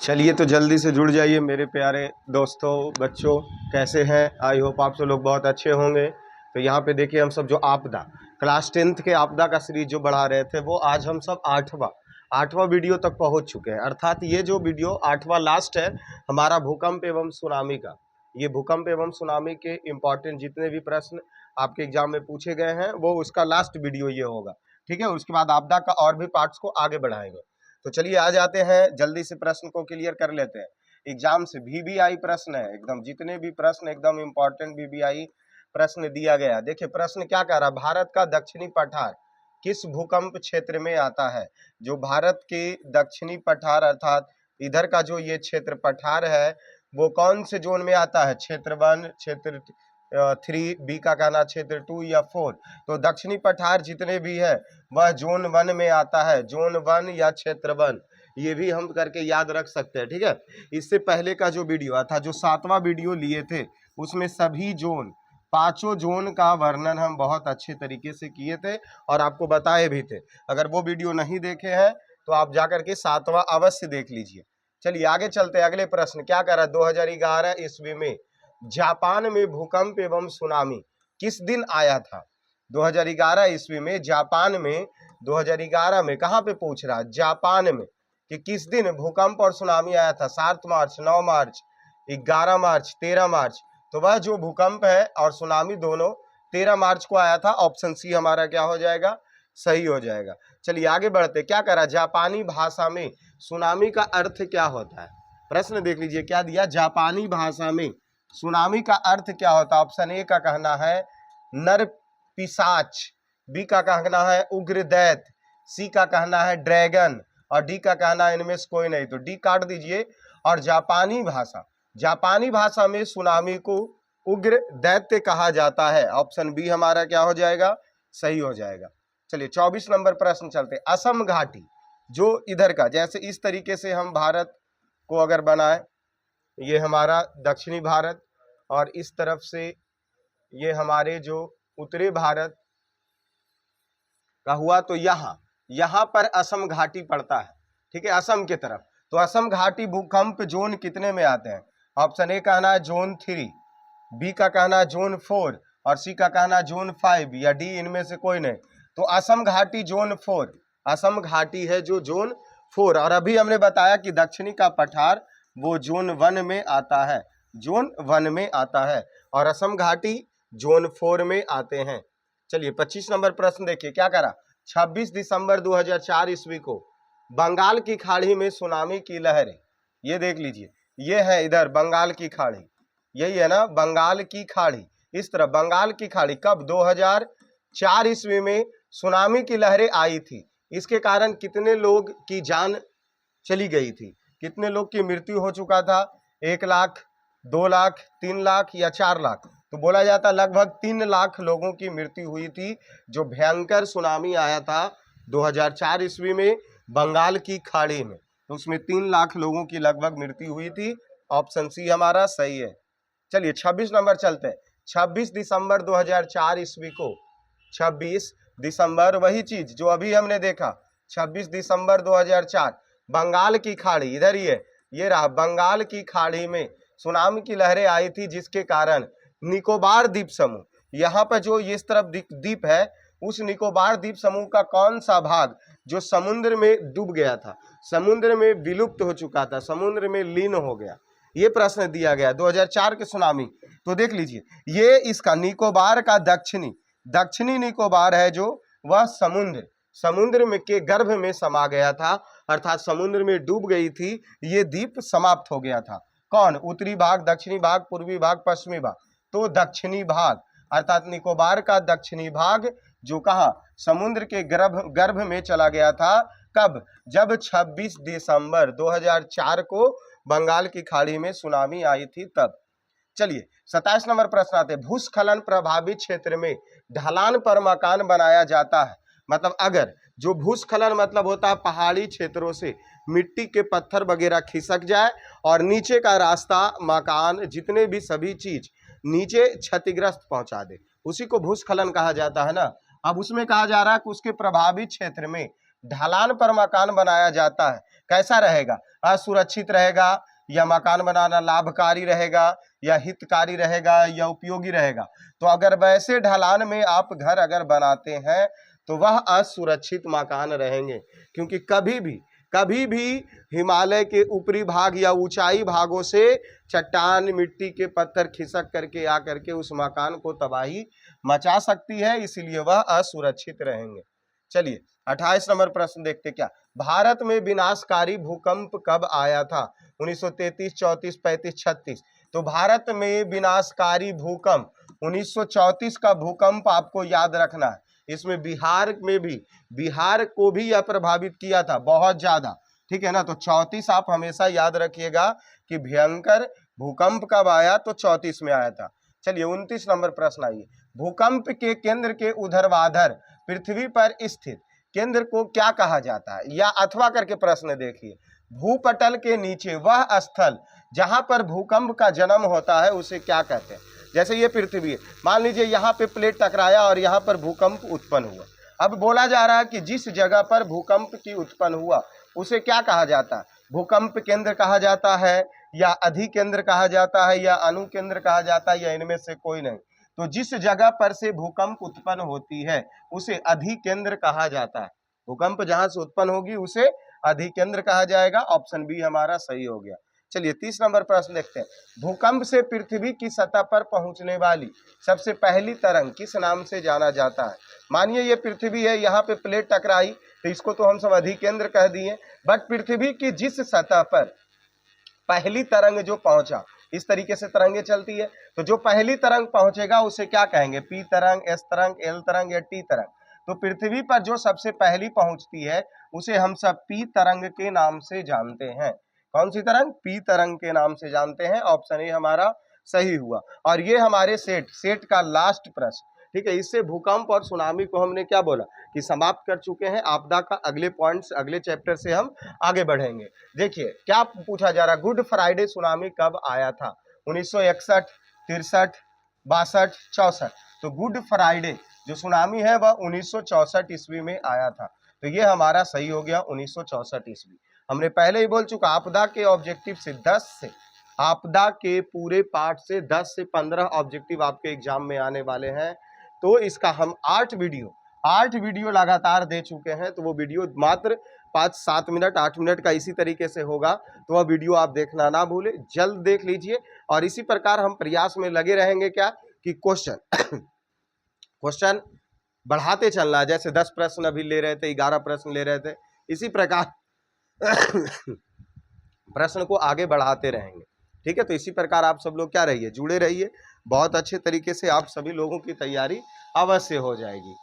चलिए तो जल्दी से जुड़ जाइए मेरे प्यारे दोस्तों, बच्चों। कैसे हैं? आई होप आप सब लोग बहुत अच्छे होंगे। तो यहाँ पे देखिए, हम सब जो आपदा क्लास 10th के आपदा का सीरीज जो बढ़ा रहे थे, वो आज हम सब आठवां वीडियो तक पहुँच चुके हैं। अर्थात ये जो वीडियो आठवां लास्ट है हमारा भूकंप एवं सुनामी का। ये भूकंप एवं सुनामी के इम्पोर्टेंट जितने भी प्रश्न आपके एग्जाम में पूछे गए हैं, वो उसका लास्ट वीडियो ये होगा। ठीक है, उसके बाद आपदा का और भी पार्ट्स को आगे बढ़ाएंगे। तो चलिए आ जाते हैं, जल्दी से प्रश्न को क्लियर कर लेते हैं। एग्जाम से वीवीआई प्रश्न है, एकदम जितने भी प्रश्न एकदम इंपॉर्टेंट वीवीआई प्रश्न दिया गया। देखिए प्रश्न क्या कह रहा है, भारत का दक्षिणी पठार किस भूकंप क्षेत्र में आता है? जो भारत के दक्षिणी पठार अर्थात इधर का जो ये क्षेत्र पठार है, वो कौन से जोन में आता है? क्षेत्र 1, क्षेत्र 3, बी का कहना क्षेत्र 2 या 4। तो दक्षिणी पठार जितने भी है वह जोन 1 में आता है, जोन 1 या क्षेत्र 1। ये भी हम करके याद रख सकते हैं। ठीक है, इससे पहले का जो वीडियो था, जो 7वां वीडियो लिए थे, उसमें सभी जोन, पांचों जोन का वर्णन हम बहुत अच्छे तरीके से किए थे और आपको बताए भी थे। अगर वो वीडियो नहीं देखे हैं तो आप जाकर के 7वां अवश्य देख लीजिए। चलिए आगे चलते हैं। अगले प्रश्न क्या कर रहा है, 2011 ईस्वी में जापान में भूकंप एवं सुनामी किस दिन आया था? 2011 ईस्वी में जापान में, 2011 में कहाँ पे पूछ रहा है? जापान में, कि किस दिन भूकंप और सुनामी आया था? 7 मार्च, 9 मार्च, 11 मार्च, 13 मार्च। तो वह जो भूकंप है और सुनामी दोनों 13 मार्च को आया था। ऑप्शन सी हमारा क्या हो जाएगा? सही हो जाएगा। चलिए आगे बढ़ते। क्या करा, जापानी भाषा में सुनामी का अर्थ क्या होता है? प्रश्न देख लीजिए क्या दिया, जापानी भाषा में सुनामी का अर्थ क्या होता है? ऑप्शन ए का कहना है नर पिशाच, बी का कहना है उग्र दैत, सी का कहना है ड्रैगन और डी का कहना है इनमें से कोई नहीं। तो डी काट दीजिए। और जापानी भाषा में सुनामी को उग्र दैत्य कहा जाता है। ऑप्शन बी हमारा क्या हो जाएगा? सही हो जाएगा। चलिए 24 नंबर प्रश्न चलते। असम घाटी जो इधर का, जैसे इस तरीके से हम भारत को अगर बनाए, ये हमारा दक्षिणी भारत और इस तरफ से ये हमारे जो उत्तरी भारत का हुआ, तो यहाँ पर असम घाटी पड़ता है। ठीक है, असम की तरफ। तो असम घाटी भूकंप जोन कितने में आते हैं? ऑप्शन ए कहना है जोन 3, बी का कहना है जोन 4 और सी का कहना है जोन 5 या डी इनमें से कोई नहीं। तो असम घाटी जोन 4, असम घाटी है जो जोन 4। और अभी हमने बताया कि दक्षिणी का पठार वो जोन 1 में आता है, जोन 1 में आता है और असम घाटी जोन 4 में आते हैं। चलिए 25 नंबर प्रश्न देखिए क्या करा। 26 दिसंबर 2004 ईस्वी को बंगाल की खाड़ी में सुनामी की लहरें, ये देख लीजिए, ये है इधर बंगाल की खाड़ी, यही है ना बंगाल की खाड़ी, इस तरह बंगाल की खाड़ी। कब? 2004 ईस्वी में सुनामी की लहरें आई थी। इसके कारण कितने लोग की जान चली गई थी? कितने लोग की मृत्यु हो चुका था? 1 लाख, 2 लाख, 3 लाख या 4 लाख? तो बोला जाता लगभग 3 लाख लोगों की मृत्यु हुई थी। जो भयंकर सुनामी आया था 2004 ईस्वी में बंगाल की खाड़ी में, तो उसमें 3 लाख लोगों की लगभग मृत्यु हुई थी। ऑप्शन सी हमारा सही है। चलिए 26 नंबर चलते हैं। 26 दिसंबर 2004 ईस्वी को, 26 दिसंबर, वही चीज जो अभी हमने देखा, 26 दिसंबर 2004 बंगाल की खाड़ी, इधर ही है, ये रहा बंगाल की खाड़ी में सुनामी की लहरें आई थी, जिसके कारण निकोबार द्वीप समूह, यहाँ पर जो इस तरफ द्वीप है, उस निकोबार द्वीप समूह का कौन सा भाग जो समुद्र में डूब गया था, समुद्र में विलुप्त हो चुका था, समुद्र में लीन हो गया, ये प्रश्न दिया गया 2004 के सुनामी। तो देख लीजिए, ये इसका निकोबार का दक्षिणी निकोबार है, जो वह समुद्र में के गर्भ में समा गया था, अर्थात समुद्र में डूब गई थी। ये द्वीप समाप्त हो गया था। कौन? उत्तरी भाग, दक्षिणी भाग, पूर्वी भाग, पश्चिमी भाग। तो दक्षिणी भाग, अर्थात निकोबार का दक्षिणी भाग जो कहा समुद्र के गर्भ में चला गया था। कब? जब 26 दिसंबर 2004 को बंगाल की खाड़ी में सुनामी आई थी तब। चलिए 27 नंबर प्रश्न आते हैं। भूस्खलन प्रभावित क्षेत्र में ढलान पर मकान बनाया जाता है। मतलब अगर जो भूस्खलन मतलब होता है पहाड़ी क्षेत्रों से मिट्टी के पत्थर वगैरह खिसक जाए और नीचे का रास्ता, मकान, जितने भी सभी चीज नीचे क्षतिग्रस्त पहुंचा दे, उसी को भूस्खलन कहा जाता है ना। अब उसमें कहा जा रहा है कि उसके प्रभावित क्षेत्र में ढलान पर मकान बनाया जाता है, कैसा रहेगा? असुरक्षित रहेगा, या मकान बनाना लाभकारी रहेगा, या हितकारी रहेगा, या उपयोगी रहेगा? तो अगर वैसे ढलान में आप घर अगर बनाते हैं तो वह असुरक्षित मकान रहेंगे, क्योंकि कभी भी हिमालय के ऊपरी भाग या ऊंचाई भागों से चट्टान, मिट्टी के पत्थर खिसक करके आकर के उस मकान को तबाही मचा सकती है, इसलिए वह असुरक्षित रहेंगे। चलिए 28 नंबर प्रश्न देखते क्या, भारत में विनाशकारी भूकंप कब आया था? 1933, 34, 35, 36। तो भारत में विनाशकारी भूकंप 1934 का भूकंप आपको याद रखना है। इसमें बिहार को भी यह प्रभावित किया था बहुत ज्यादा, ठीक है ना। तो 34 आप हमेशा याद रखिएगा कि भयंकर भूकंप कब आया, तो 34 में आया था। चलिए 29 नंबर प्रश्न आइए, भूकंप के केंद्र के ऊर्ध्वाधर पृथ्वी पर स्थित केंद्र को क्या कहा जाता है? या अथवा करके प्रश्न देखिए, भूपटल के नीचे वह स्थल जहां पर भूकंप का जन्म होता है उसे क्या कहते हैं? जैसे ये पृथ्वी है, मान लीजिए यहाँ पे प्लेट टकराया और यहाँ पर भूकंप उत्पन्न हुआ। अब बोला जा रहा है कि जिस जगह पर भूकंप की उत्पन्न हुआ उसे क्या कहा जाता है? भूकंप केंद्र कहा जाता है, या अधिकेंद्र कहा जाता है, या अनुकेंद्र कहा जाता है, या इनमें से कोई नहीं? तो जिस जगह पर से भूकंप उत्पन्न होती है उसे अधिकेंद्र कहा जाता है। भूकंप जहां से उत्पन्न होगी उसे अधिकेंद्र कहा जाएगा। ऑप्शन बी हमारा सही हो गया। चलिए 30 नंबर प्रश्न देखते हैं, भूकंप से पृथ्वी की सतह पर पहुंचने वाली सबसे पहली तरंग किस नाम से जाना जाता है? मानिए ये पृथ्वी है, यहाँ पे प्लेट टकराई तो इसको तो हम सब अधिकेंद्र कह दिए, बट पृथ्वी की जिस सतह पर पहली तरंग जो पहुंचा, इस तरीके से तरंगे चलती है, तो जो पहली तरंग पहुंचेगा उसे क्या कहेंगे? पी तरंग, एस तरंग, एल तरंग, या टी तरंग? तो पृथ्वी पर जो सबसे पहली पहुंचती है उसे हम सब पी तरंग के नाम से जानते हैं। कौन सी तरंग? पी तरंग के नाम से जानते हैं। ऑप्शन ए हमारा सही हुआ। और ये हमारे सेट का लास्ट प्रश्न, ठीक है। इससे भूकंप और सुनामी को हमने क्या बोला कि समाप्त कर चुके हैं। आपदा का अगले पॉइंट्स अगले चैप्टर से हम आगे बढ़ेंगे। देखिए क्या पूछा जा रहा है, गुड फ्राइडे सुनामी कब आया था? 1961, 63, 62, 64। तो गुड फ्राइडे जो सुनामी है वह 1964 ईस्वी में आया था। तो ये हमारा सही हो गया 1964 ईस्वी। हमने पहले ही बोल चुका, आपदा के ऑब्जेक्टिव से 10 से, आपदा के पूरे पार्ट से 10 से 15 ऑब्जेक्टिव आपके एग्जाम में आने वाले हैं। तो इसका हम 8 वीडियो लगातार दे चुके हैं। तो वो वीडियो मात्र 5-7 मिनट 8 मिनट का इसी तरीके से होगा, तो वह वीडियो आप देखना ना भूलें, जल्द देख लीजिए। और इसी प्रकार हम प्रयास में लगे रहेंगे क्या कि क्वेश्चन बढ़ाते चलना। जैसे 10 प्रश्न अभी ले रहे थे, 11 प्रश्न ले रहे थे, इसी प्रकार प्रश्न को आगे बढ़ाते रहेंगे, ठीक है। तो इसी प्रकार आप सब लोग क्या रहिए, जुड़े रहिए। बहुत अच्छे तरीके से आप सभी लोगों की तैयारी अवश्य हो जाएगी।